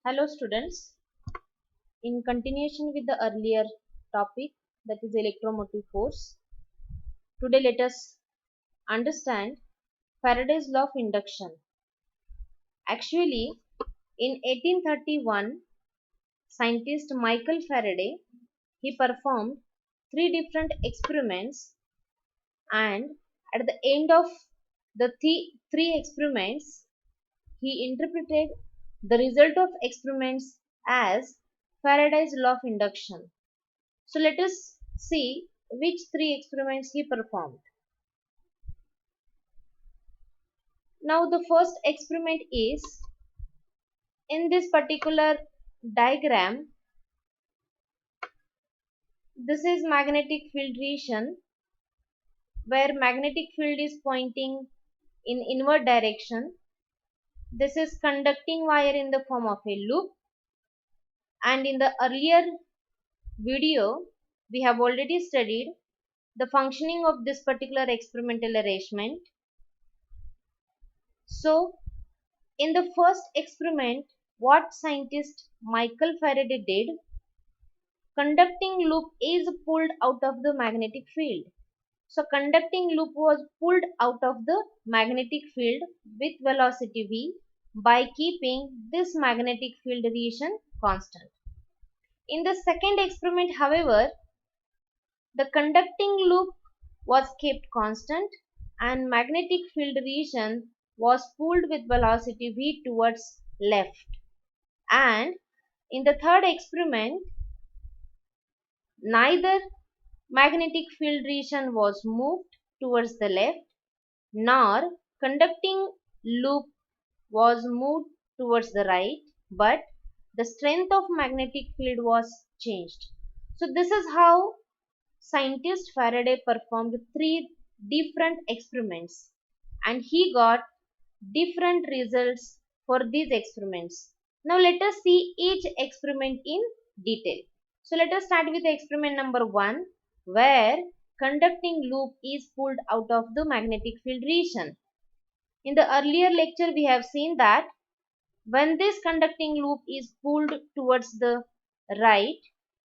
Hello students, in continuation with the earlier topic, that is electromotive force. Today let us understand Faraday's law of induction. Actually, in 1831, scientist Michael Faraday, he performed three different experiments, and at the end of the three experiments, he interpreted the result of experiments as Faraday's law of induction. So let us see which three experiments he performed. Now the first experiment is in this particular diagram. This is magnetic field region where magnetic field is pointing in inward direction. This is conducting wire in the form of a loop, and in the earlier video we have already studied the functioning of this particular experimental arrangement. So in the first experiment, what scientist Michael Faraday did, conducting loop is pulled out of the magnetic field. So conducting loop was pulled out of the magnetic field with velocity v by keeping this magnetic field region constant. In the second experiment, however, the conducting loop was kept constant and magnetic field region was pulled with velocity v towards left. And in the third experiment, neither magnetic field region was moved towards the left nor conducting loop was moved towards the right, but the strength of magnetic field was changed. So this is how scientist Faraday performed three different experiments, and he got different results for these experiments. Now let us see each experiment in detail. So let us start with experiment number 1, where conducting loop is pulled out of the magnetic field region. In the earlier lecture we have seen that when this conducting loop is pulled towards the right,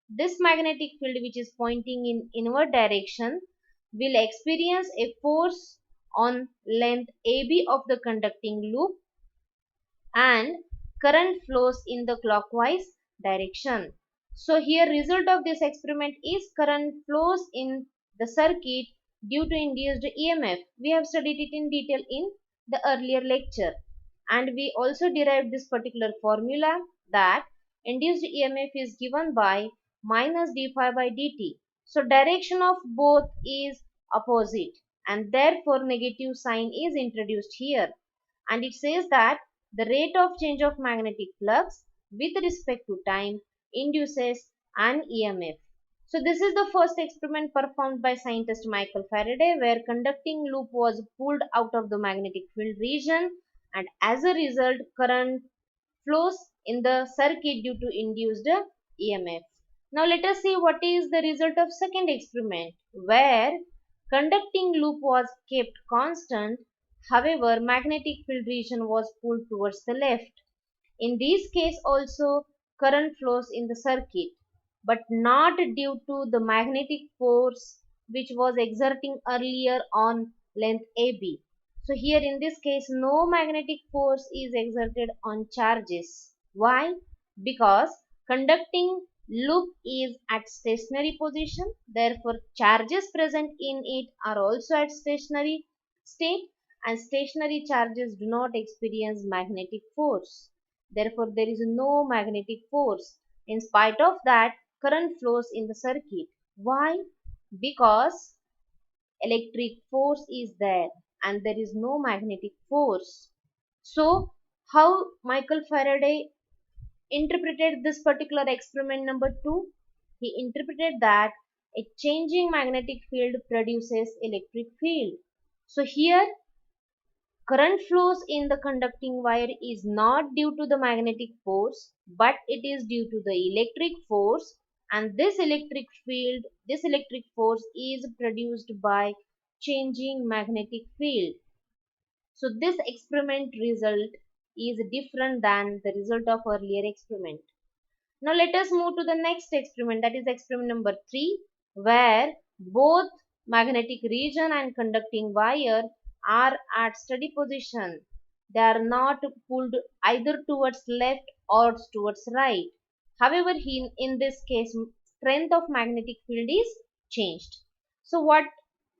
this magnetic field which is pointing in inward direction will experience a force on length AB of the conducting loop, and current flows in the clockwise direction. So here result of this experiment is current flows in the circuit due to induced EMF. We have studied it in detail in the earlier lecture, and we also derived this particular formula that induced EMF is given by minus d phi by dt. So direction of both is opposite, and therefore negative sign is introduced here, and it says that the rate of change of magnetic flux with respect to time induces an EMF. So this is the first experiment performed by scientist Michael Faraday, where conducting loop was pulled out of the magnetic field region, and as a result current flows in the circuit due to induced EMF. Now let us see what is the result of second experiment, where conducting loop was kept constant. However, magnetic field region was pulled towards the left. In this case also current flows in the circuit, but not due to the magnetic force which was exerting earlier on length AB. So here in this case no magnetic force is exerted on charges. Why? Because conducting loop is at stationary position, therefore charges present in it are also at stationary state, and stationary charges do not experience magnetic force. Therefore there is no magnetic force. In spite of that, current flows in the circuit. Why? Because electric force is there and there is no magnetic force. So how Michael Faraday interpreted this particular experiment number 2? He interpreted that a changing magnetic field produces electric field. So here current flows in the conducting wire is not due to the magnetic force, but it is due to the electric force, and this electric force is produced by changing magnetic field. So this experiment result is different than the result of earlier experiment. Now let us move to the next experiment, that is experiment number 3, where both magnetic region and conducting wire are at steady position. They are not pulled either towards left or towards right. However, in this case, strength of magnetic field is changed. So what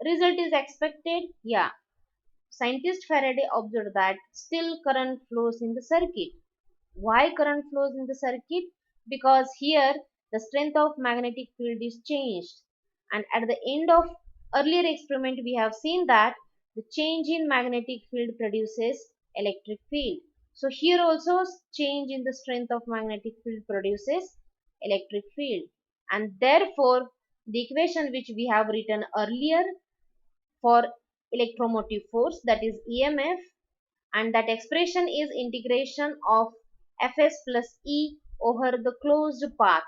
result is expected? Yeah, scientist Faraday observed that still current flows in the circuit. Why current flows in the circuit? Because here the strength of magnetic field is changed, and at the end of earlier experiment we have seen that the change in magnetic field produces electric field. So here also change in the strength of magnetic field produces electric field, and therefore the equation which we have written earlier for electromotive force, that is EMF, and that expression is integration of Fs plus E over the closed path,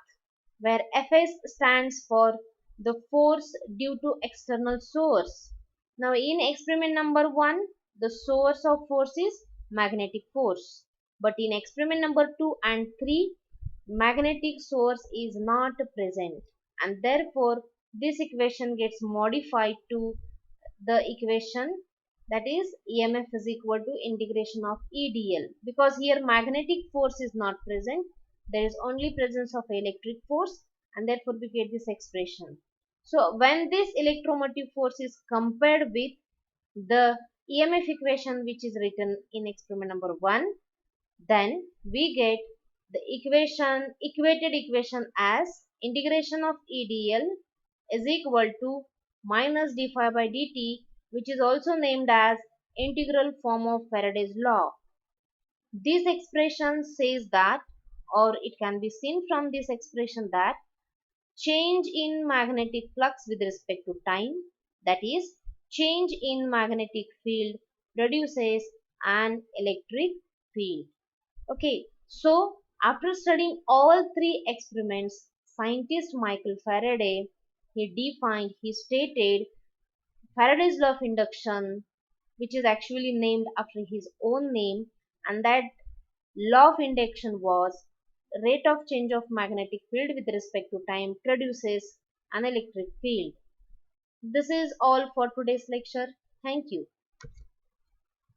where Fs stands for the force due to external source. Now in experiment number 1, the source of force is magnetic force, but in experiment number 2 and 3, magnetic source is not present, and therefore this equation gets modified to the equation, that is EMF is equal to integration of EdL, because here magnetic force is not present, there is only presence of electric force, and therefore we get this expression. So when this electromotive force is compared with the EMF equation which is written in experiment number 1, then we get the equated equation as integration of EdL is equal to minus d phi by dt, which is also named as integral form of Faraday's law. This expression says that, or it can be seen from this expression, that change in magnetic flux with respect to time, that is change in magnetic field, produces an electric field. Okay, so after studying all three experiments, scientist Michael Faraday, he stated Faraday's law of induction, which is actually named after his own name, and that law of induction was rate of change of magnetic field with respect to time produces an electric field. This is all for today's lecture. Thank you.